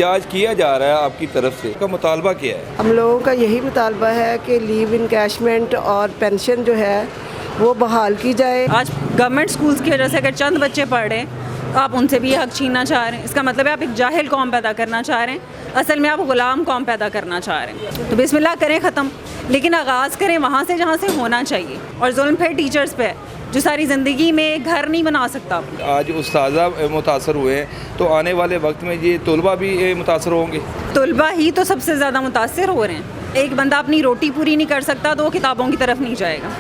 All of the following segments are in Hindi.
एहतजाज किया जा रहा है आपकी तरफ से, का मुतालबा क्या है? हम लोगों का यही मुतालबा है कि लीव इनकैशमेंट और पेंशन जो है वो बहाल की जाए। आज गवर्नमेंट स्कूल्स की वजह से अगर चंद बच्चे पढ़ रहे हैं तो आप उनसे भी हक छीनना चाह रहे हैं। इसका मतलब है आप एक जाहिल कौम पैदा करना चाह रहे हैं, असल में आप गुलाम कौम पैदा करना चाह रहे हैं। तो बिस्मिल्लाह करें ख़त्म, लेकिन आगाज़ करें वहाँ से जहाँ से होना चाहिए। और जुल्म फिर टीचर्स पे है जो सारी ज़िंदगी में घर नहीं बना सकता। आज उस्ताज़ा मुतासर हुए हैं तो आने वाले वक्त में ये तलबा भी मुतासर होंगे। तलबा ही तो सबसे ज़्यादा मुतासर हो रहे हैं। एक बंदा अपनी रोटी पूरी नहीं कर सकता तो वो किताबों की तरफ नहीं जाएगा।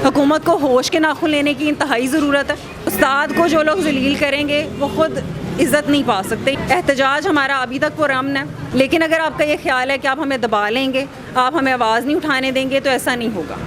हुकूमत को होश के नाखून लेने की इंतहाई ज़रूरत है। उस्ताद को जो लोग जलील करेंगे वो खुद इज़्ज़त नहीं पा सकते। एहतजाज हमारा अभी तक पुरअमन है, लेकिन अगर आपका ये ख्याल है कि आप हमें दबा लेंगे, आप हमें आवाज़ नहीं उठाने देंगे, तो ऐसा नहीं होगा।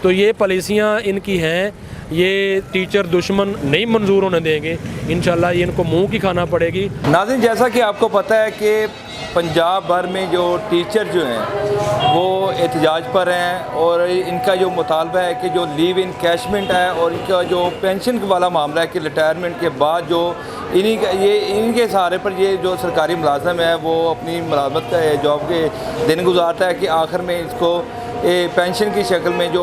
तो ये पॉलिसियाँ इनकी हैं, ये टीचर दुश्मन नहीं मंजूर होने देंगे। इंशाल्लाह ये इनको मुंह की खाना पड़ेगी। नाज़रीन, जैसा कि आपको पता है कि पंजाब भर में जो टीचर जो हैं वो एहतजाज पर हैं और इनका जो मुतालबा है कि जो लीव इनकैशमेंट है और इनका जो पेंशन वाला मामला है कि रिटायरमेंट के बाद जो इनके सहारे पर ये जो सरकारी मुलाज़िम है वो अपनी मुलाजमत जॉब के दिन गुजारता है कि आखिर में इसको पेंशन की शक्ल में जो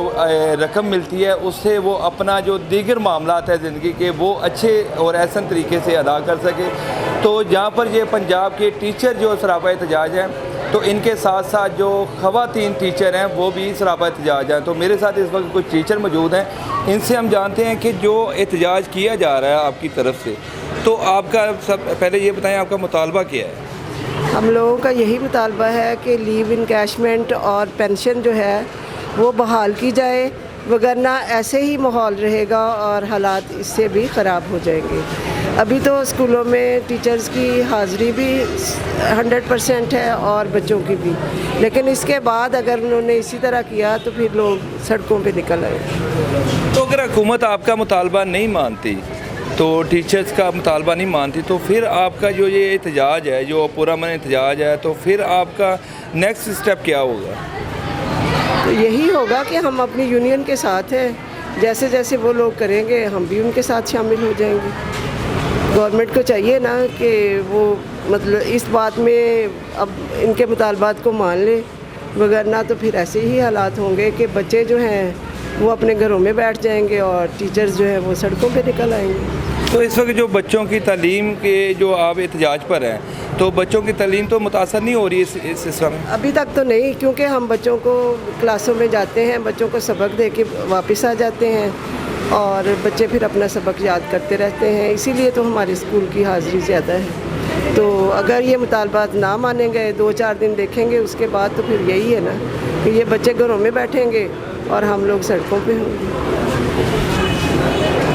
रकम मिलती है उससे वो अपना जो दीगर मामलात है ज़िंदगी के वो अच्छे और एहसन तरीके से अदा कर सके। तो जहाँ पर ये पंजाब के टीचर जो सरापा एहतजाज हैं तो इनके साथ साथ जो ख़वातीन टीचर हैं वो भी सरापा एहतजाज हैं। तो मेरे साथ इस वक्त कुछ टीचर मौजूद हैं, इनसे हम जानते हैं कि जो एहतजाज किया जा रहा है आपकी तरफ से, तो आपका पहले ये बताएं आपका मुतालबा क्या है? हम लोगों का यही मुतालबा है कि लीव इनकैशमेंट और पेंशन जो है वो बहाल की जाए, वगरना ऐसे ही माहौल रहेगा और हालात इससे भी ख़राब हो जाएंगे। अभी तो स्कूलों में टीचर्स की हाज़िरी भी 100% है और बच्चों की भी, लेकिन इसके बाद अगर उन्होंने इसी तरह किया तो फिर लोग सड़कों पे निकल आए। तो अगर हुकूमत आपका मुतालबा नहीं मानती, तो टीचर्स का मुतालबा नहीं मानती, तो फिर आपका जो ये एहतजाज है, जो पुरअमन एहतजाज है, तो फिर आपका नेक्स्ट स्टेप क्या होगा? तो यही होगा कि हम अपनी यूनियन के साथ हैं, जैसे जैसे वो लोग करेंगे हम भी उनके साथ शामिल हो जाएंगे। गवर्नमेंट को चाहिए ना कि वो मतलब इस बात में अब इनके मुतालबात को मान ले, वगरना तो फिर ऐसे ही हालात होंगे कि बच्चे जो हैं वो अपने घरों में बैठ जाएंगे और टीचर्स जो हैं वो सड़कों पे निकल आएंगे। तो इस वक्त जो बच्चों की तालीम के जो आप एहतजाज पर हैं, तो बच्चों की तालीम तो मुतासर नहीं हो रही इस सिलसिले में? अभी तक तो नहीं, क्योंकि हम बच्चों को क्लासों में जाते हैं, बच्चों को सबक दे के वापस आ जाते हैं और बच्चे फिर अपना सबक याद करते रहते हैं, इसीलिए तो हमारे स्कूल की हाज़िरी ज़्यादा है। तो अगर ये मुतालबात ना माने गए, 2-4 दिन देखेंगे, उसके बाद तो फिर यही है ना कि ये बच्चे घरों में बैठेंगे और हम लोग सड़कों पे होंगे।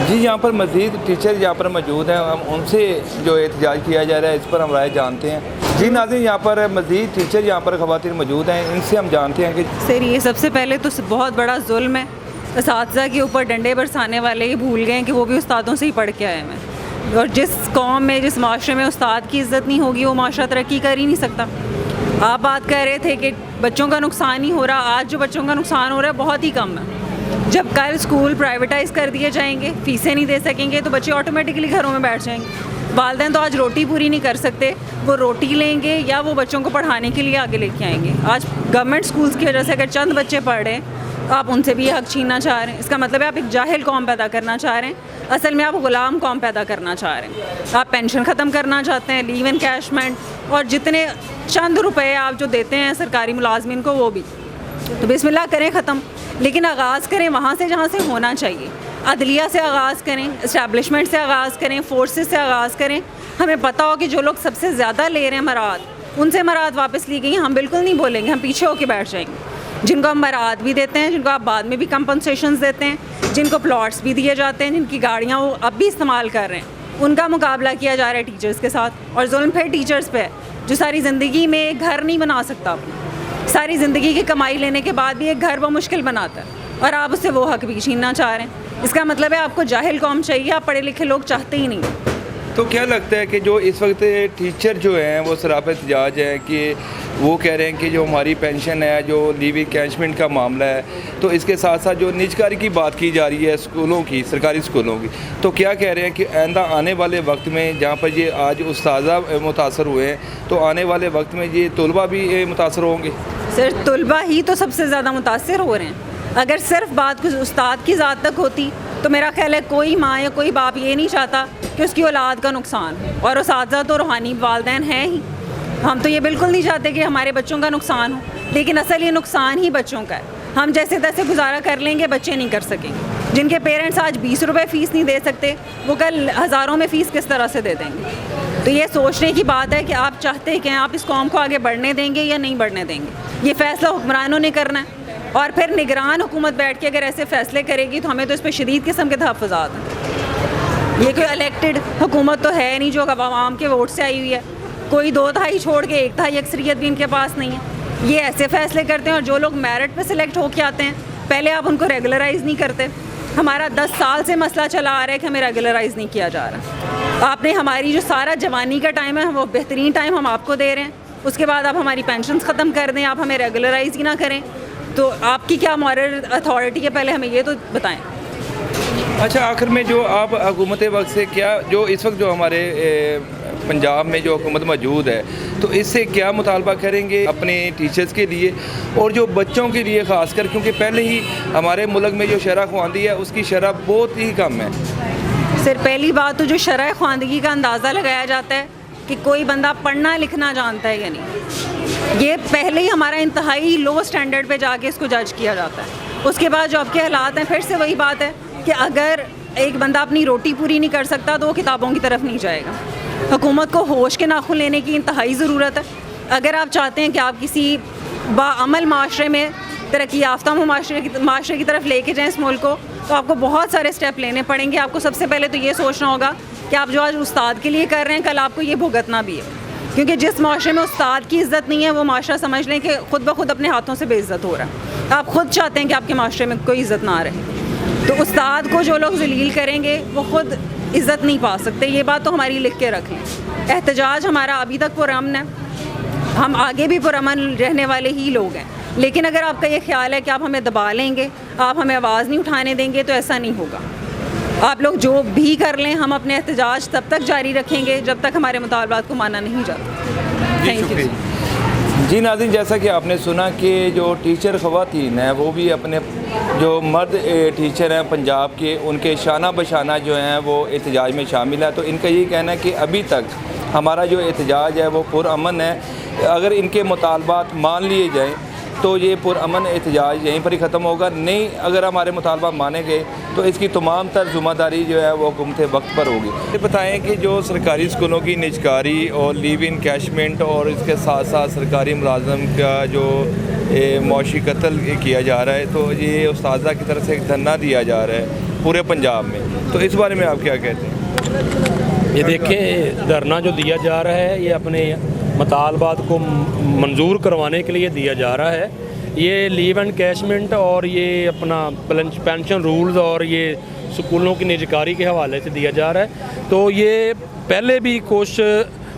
जी, यहाँ पर मज़ीद टीचर यहाँ पर मौजूद हैं, हम उनसे जो एहतजाज किया जा रहा है इस पर हम राय जानते हैं। जी नाज़रीन, यहाँ पर मज़ीद टीचर यहाँ पर ख़वातीन मौजूद हैं, इनसे हम जानते हैं कि सर ये सबसे पहले तो बहुत बड़ा जुल्म है। उस्ताद के ऊपर डंडे बरसाने वाले ये भूल गए कि वो भी उस्तादों से ही पढ़ के आए हैं, और जिस कौम में, जिस माशरे में उस्ताद की इज़्ज़त नहीं होगी वो माशरा तरक्की कर ही नहीं सकता। आप बात कर रहे थे कि बच्चों का नुकसान ही हो रहा, आज जो बच्चों का नुकसान हो रहा है बहुत ही कम है। जब कल स्कूल प्राइवेटाइज़ कर दिए जाएंगे, फ़ीसें नहीं दे सकेंगे, तो बच्चे ऑटोमेटिकली घरों में बैठ जाएंगे। वालिदैन तो आज रोटी पूरी नहीं कर सकते, वो रोटी लेंगे या वो बच्चों को पढ़ाने के लिए आगे लेके आएंगे। आज गवर्नमेंट स्कूल्स की वजह से अगर चंद बच्चे पढ़ रहे हैं तो आप उनसे भी हक छीनना चाह रहे हैं। इसका मतलब है आप एक जाहिल कौम पैदा करना चाह रहे हैं, असल में आप गुलाम कौम पैदा करना चाह रहे हैं। आप पेंशन ख़त्म करना चाहते हैं, लीव इनकैशमेंट, और जितने चंद रुपए आप जो देते हैं सरकारी मुलाजमिन को वो भी। तो बिस्मिल्लाह करें ख़त्म, लेकिन आगाज़ करें वहाँ से जहाँ से होना चाहिए। अदलिया से आगाज़ करें, इस्टेब्लिशमेंट से आगाज़ करें, फोर्सेस से आगाज़ करें। हमें पता हो कि जो लोग सबसे ज़्यादा ले रहे हैं मराद, उनसे मराद वापस ली गई। हम बिल्कुल नहीं बोलेंगे, हम पीछे होके बैठ जाएंगे। जिनको हम मराद भी देते हैं, जिनको आप बाद में भी कंपनसेशंस देते हैं, जिनको प्लॉट्स भी दिए जाते हैं, जिनकी गाड़ियाँ वो अब भी इस्तेमाल कर रहे हैं, उनका मुकाबला किया जा रहा है टीचर्स के साथ। और जुल्म फिर टीचर्स पे है जो सारी ज़िंदगी में एक घर नहीं बना सकता अपना, सारी ज़िंदगी की कमाई लेने के बाद भी एक घर वो मुश्किल बनाता है, और आप उससे वो हक भी छीनना चाह रहे हैं। इसका मतलब है आपको जाहिल कौम चाहिए, आप पढ़े लिखे लोग चाहते ही नहीं। तो क्या लगता है कि जो इस वक्त टीचर जो हैं वो सरापा एहतजाज है कि वो कह रहे हैं कि जो हमारी पेंशन है, जो लीव कैशमेंट का मामला है, तो इसके साथ साथ जो निजकारी की बात की जा रही है स्कूलों की, सरकारी स्कूलों की, तो क्या कह रहे हैं कि आइंदा आने वाले वक्त में जहाँ पर ये आज उस्तादा मुतासर हुए हैं, तो आने वाले वक्त में ये तलबा भी मुतासर होंगे? सर, तलबा ही तो सबसे ज़्यादा मुतासर हो रहे हैं। अगर सिर्फ बात कुछ उस्ताद की ज़ात तक होती तो मेरा ख्याल है कोई माँ या कोई बाप ये नहीं चाहता कि उसकी औलाद का नुकसान हो, और उस्ताद तो रूहानी वालिदैन हैं ही। हम तो ये बिल्कुल नहीं चाहते कि हमारे बच्चों का नुकसान हो, लेकिन असल ये नुकसान ही बच्चों का है। हम जैसे तैसे गुजारा कर लेंगे, बच्चे नहीं कर सकेंगे। जिनके पेरेंट्स आज 20 रुपये फ़ीस नहीं दे सकते, वो कल हज़ारों में फ़ीस किस तरह से दे देंगे? तो ये सोचने की बात है कि आप चाहते हैं आप इस कौम को आगे बढ़ने देंगे या नहीं बढ़ने देंगे। ये फ़ैसला हुक्मरानों ने करना है, और फिर निगरान हुकूमत बैठ के अगर ऐसे फ़ैसले करेगी तो हमें तो इस पर शदीद किस्म के तहफ़्फ़ुज़ात हैं। ये कोई इलेक्टेड हुकूमत तो है नहीं जो आवाम के वोट से आई हुई है। कोई 2/3 छोड़ के 1/3 अक्सरियत भी इनके पास नहीं है। ये ऐसे फ़ैसले करते हैं, और जो लोग मेरिट पे सिलेक्ट होके आते हैं, पहले आप उनको रेगुलराइज़ नहीं करते। हमारा 10 साल से मसला चला आ रहा है कि हमें रेगुलराइज़ नहीं किया जा रहा। आपने हमारी जो सारा जवानी का टाइम है, वो बेहतरीन टाइम हम आपको दे रहे हैं, उसके बाद आप हमारी पेंशन ख़त्म कर दें, आप हमें रेगुलराइज़ ही ना करें, तो आपकी क्या मॉरल अथॉरिटी है? पहले हमें ये तो बताएं। अच्छा, आखिर में जो आप हुकूमत वक्त से क्या, जो इस वक्त जो हमारे पंजाब में जो हुकूमत मौजूद है, तो इससे क्या मुतालबा करेंगे अपने टीचर्स के लिए और जो बच्चों के लिए ख़ासकर, क्योंकि पहले ही हमारे मुल्क में जो शरह ख्वानदगी है उसकी शरह बहुत ही कम है। सर, पहली बात तो जो शरह ख्वानदगी का अंदाज़ा लगाया जाता है कि कोई बंदा पढ़ना लिखना जानता है या नहीं, ये पहले ही हमारा इंतहाई लो स्टैंडर्ड पे जाके इसको जज किया जाता है। उसके बाद जो आपके हालात हैं, फिर से वही बात है कि अगर एक बंदा अपनी रोटी पूरी नहीं कर सकता तो वो किताबों की तरफ नहीं जाएगा। हुकूमत को होश के नाखून लेने की इंतहाई ज़रूरत है। अगर आप चाहते हैं कि आप किसी बाअमल माशरे में, तरक्की याफ्ता माशरे की तरफ लेके जाएँ इस मुल्क को, तो आपको बहुत सारे स्टेप लेने पड़ेंगे। आपको सबसे पहले तो ये सोचना होगा कि आप जो आज उस्ताद के लिए कर रहे हैं, कल आपको ये भुगतना भी है। क्योंकि जिस माशरे में उस्ताद की इज़्ज़त नहीं है, वो माशरा समझ लें कि खुद ब खुद अपने हाथों से बेइज्जत हो रहा है। आप खुद चाहते हैं कि आपके माशरे में कोई इज़्ज़त ना रहे, तो उस्ताद को जो लोग जलील करेंगे वो खुद इज़्ज़त नहीं पा सकते। ये बात तो हमारी लिख के रख लें। एहतजाज हमारा अभी तक पुरअमन है, हम आगे भी पुरअमन रहने वाले ही लोग हैं, लेकिन अगर आपका ये ख्याल है कि आप हमें दबा लेंगे, आप हमें आवाज़ नहीं उठाने देंगे, तो ऐसा नहीं होगा। आप लोग जो भी कर लें, हम अपने एहतजाज तब तक जारी रखेंगे जब तक हमारे मुतालबात को माना नहीं जाता। Thank you. जी नाज़रीन, जैसा कि आपने सुना कि जो टीचर ख़वातीन हैं वो भी अपने जो मर्द टीचर हैं पंजाब के, उनके शाना बशाना जो हैं वो एहतजाज में शामिल है। तो इनका यही कहना है कि अभी तक हमारा जो एहतजाज है वो पुरअमन है। अगर इनके मुतालबात मान लिए जाएँ तो ये पुरअमन एहतजाज यहीं पर ही ख़त्म होगा। नहीं, अगर हमारे मुतालबा माने गए तो इसकी तमाम तर ज़िम्मेदारी जो है वो हुकूमत वक्त पर होगी। ये बताएं कि जो सरकारी स्कूलों की निजकारी और लीव इन कैशमेंट और इसके साथ साथ सरकारी मुलाजम का जो मौशी कत्ल किया जा रहा है, तो ये उस्तादा की तरफ से एक धरना दिया जा रहा है पूरे पंजाब में, तो इस बारे में आप क्या कहते हैं? ये देखें, धरना जो दिया जा रहा है ये अपने मुतालबात को मंजूर करवाने के लिए दिया जा रहा है। ये लीव एंड कैशमेंट और ये अपना पेंशन रूल्स और ये स्कूलों की निजकारी के हवाले से दिया जा रहा है। तो ये पहले भी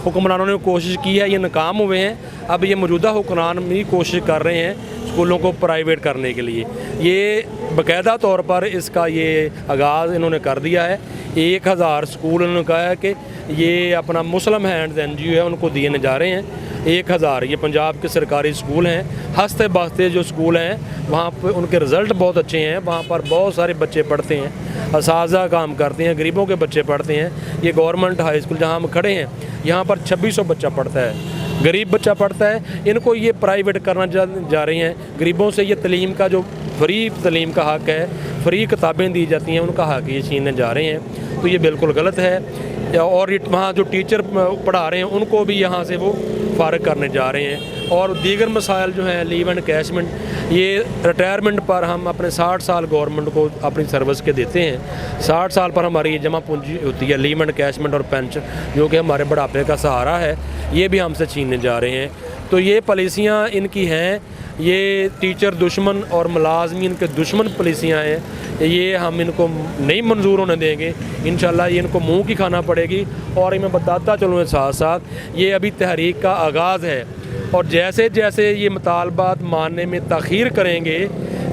हुक्मरानों ने कोशिश की है, ये नाकाम हुए हैं। अब ये मौजूदा हुक्मरान भी कोशिश कर रहे हैं स्कूलों को प्राइवेट करने के लिए। ये बाकायदा तौर पर इसका ये आगाज़ इन्होंने कर दिया है। 1000 स्कूल उन्होंने कहा है कि ये अपना मुस्लिम हैंड्स NGO है उनको दिए जा रहे हैं। 1000 ये पंजाब के सरकारी स्कूल हैं। हंसते बसते जो स्कूल हैं वहाँ पर उनके रिज़ल्ट बहुत अच्छे हैं, वहाँ पर बहुत सारे बच्चे पढ़ते हैं, असातिज़ा काम करते हैं, गरीबों के बच्चे पढ़ते हैं। ये गवर्नमेंट हाई स्कूल जहाँ हम खड़े हैं, यहाँ पर 2600 बच्चा पढ़ता है, गरीब बच्चा पढ़ता है। इनको ये प्राइवेट करना जा रही हैं। गरीबों से ये तलीम का जो फ्री तलीम का हक़ है, फ्री किताबें दी जाती हैं, उनका हक़ ये छीनने जा रहे हैं। तो ये बिल्कुल गलत है। और वहाँ जो टीचर पढ़ा रहे हैं उनको भी यहाँ से वो फ़ारिग करने जा रहे हैं। और दीगर मसाइल जो हैं लीव एंड कैशमेंट, ये रिटायरमेंट पर हम अपने 60 साल गवर्नमेंट को अपनी सर्विस के देते हैं। 60 साल पर हमारी ये जमा पूंजी होती है, लीव एंड कैशमेंट और पेंशन, जो कि हमारे बुढ़ापे का सहारा है, ये भी हमसे छीनने जा रहे हैं। तो ये पॉलिसियाँ इनकी हैं, ये टीचर दुश्मन और मुलाजमीन के दुश्मन पॉलिसियाँ हैं। ये हम इनको नहीं मंजूर होने देंगे। इंशाल्लाह ये इनको मुंह की खाना पड़ेगी। और मैं बताता चलूँ साथ साथ, ये अभी तहरीक का आगाज़ है। और जैसे जैसे ये मुतालबात मानने में तख़ीर करेंगे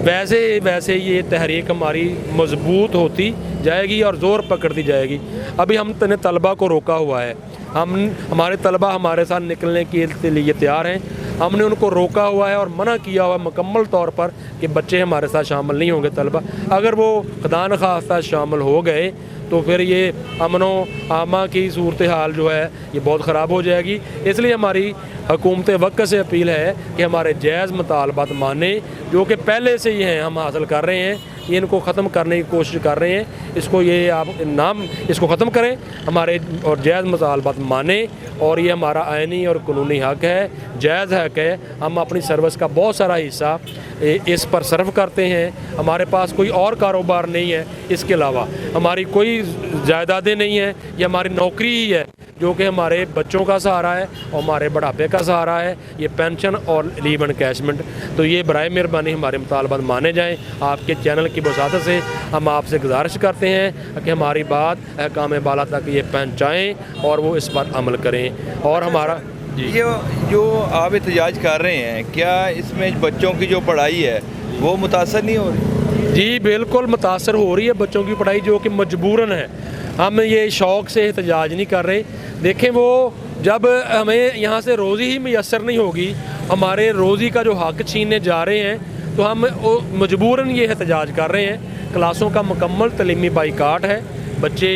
वैसे वैसे ये तहरीक हमारी मजबूत होती जाएगी और ज़ोर पकड़ती जाएगी। अभी हमने तलबा को रोका हुआ है, हमारे तलबा हमारे साथ निकलने के लिए तैयार हैं। हमने उनको रोका हुआ है और मना किया हुआ मुकम्मल तौर पर कि बच्चे हमारे साथ शामिल नहीं होंगे तलबा। अगर वो खुदा न खास्ता शामिल हो गए तो फिर ये अमनो आमा की सूरत हाल जो है ये बहुत ख़राब हो जाएगी। इसलिए हमारी हुकूमत वक्त से अपील है कि हमारे जायज़ मुतालबात माने, जो कि पहले से ही हैं, हम हासिल कर रहे हैं, ये इनको ख़त्म करने की कोशिश कर रहे हैं। इसको ये आप नाम इसको ख़त्म करें, हमारे और जायज़ मुतालबात माने, और ये हमारा आइनी और कानूनी हक़ है, जायज़ हक़ है। हम अपनी सर्विस का बहुत सारा हिस्सा इस पर सर्व करते हैं। हमारे पास कोई और कारोबार नहीं है, इसके अलावा हमारी कोई जायदादें नहीं हैं, ये हमारी नौकरी ही है जो कि हमारे बच्चों का सहारा है और हमारे बुढ़ापे का सहारा है, ये पेंशन और लीव एनकैशमेंट। तो ये बराए मेहरबानी हमारे मुतालबात माने जाएँ। आपके चैनल की वसात से हम आपसे गुजारिश करते हैं कि हमारी बात अहकाम बाला तक ये पहुँचाएँ और वो इस पर अमल करें। और हमारा ये जो आप एहतजाज कर रहे हैं, क्या इसमें बच्चों की जो पढ़ाई है वो मुतासर नहीं हो रही? जी बिल्कुल मुतासर हो रही है बच्चों की पढ़ाई, जो कि मजबूरन है। हम ये शौक़ से एहतजाज नहीं कर रहे। देखें, वो जब हमें यहाँ से रोज़ी ही मैसर नहीं होगी, हमारे रोज़ी का जो हक़ छीनने जा रहे हैं, तो हम मजबूरन ये एहतजाज कर रहे हैं। क्लासों का मुकम्मल तलीमी बाइकाट है, बच्चे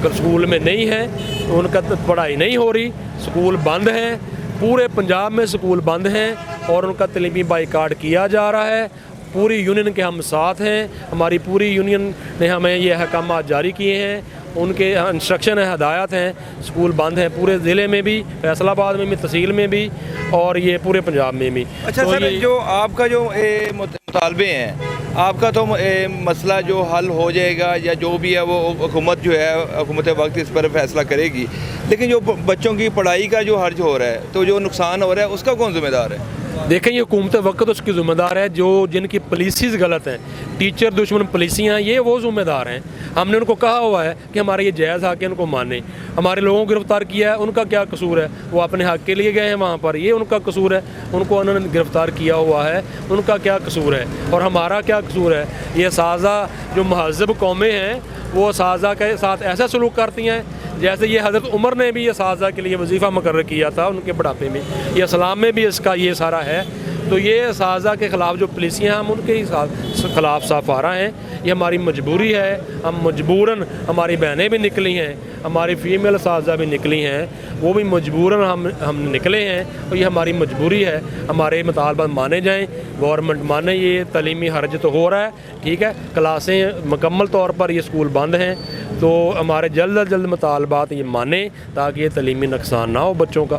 स्कूल में नहीं हैं, उनका पढ़ाई नहीं हो रही, स्कूल बंद हैं, पूरे पंजाब में स्कूल बंद हैं और उनका तलीमी बाइकाट किया जा रहा है। पूरी यूनियन के हम साथ हैं, हमारी पूरी यूनियन ने हमें ये अहकाम जारी किए हैं, उनके इंस्ट्रक्शन है, हदायत हैं। स्कूल बंद हैं पूरे ज़िले में भी, फैसलाबाद में भी, तहसील में भी, और ये पूरे पंजाब में भी। अच्छा तो सर, जो आपका जो मुतालबे हैं, आपका तो मसला जो हल हो जाएगा या जो भी है वो हुकूमत जो है, हुकूमत वक्त इस पर फैसला करेगी, लेकिन जो बच्चों की पढ़ाई का जो हर्ज हो रहा है, तो जो नुकसान हो रहा है उसका कौन जिम्मेदार है? देखें, ये हुकूमत वक्त उसकी ज़िम्मेदार है। जो जिनकी पॉलिसीज़ गलत हैं, टीचर दुश्मन पॉलिसियाँ, ये वो ज़िम्मेदार हैं। हमने उनको कहा हुआ है कि हमारे ये जायज़ हक़ है, उनको माने। हमारे लोगों को गिरफ़्तार किया है, उनका क्या कसूर है? वो अपने हक़ के लिए गए हैं वहाँ पर, ये उनका कसूर है। उनको उन्होंने गिरफ़्तार किया हुआ है, उनका क्या कसूर है? और हमारा क्या कसूर है? ये साज़ा जो महज़ब कौमें हैं, वो साज़ा के साथ ऐसा सलूक करती हैं जैसे ये हज़रत उमर ने भी ये साज़ा के लिए वजीफ़ा मुकर्रर किया था उनके बुढ़ापे में। ये इस्लाम में भी इसका ये सारा है। तो ये साज़ा के ख़िलाफ़ जो पुलिसियाँ हैं, हम उनके ही ख़िलाफ़ साफ़ारा हैं। ये हमारी मजबूरी है, हम मजबूरन, हमारी बहनें भी निकली हैं, हमारी फ़ीमेल साज़ा भी निकली हैं, वो भी मजबूरन हम निकले हैं, और ये हमारी मजबूरी है। हमारे मुतालबात माने जाएँ, गवर्नमेंट माने। ये तलीमी हर्ज तो हो रहा है, ठीक है, क्लासें मुकम्मल तौर पर ये स्कूल बंद हैं, तो हमारे जल्द अज जल्द मुतालबात ये माने ताकि ये तलीमी नुकसान ना हो बच्चों का।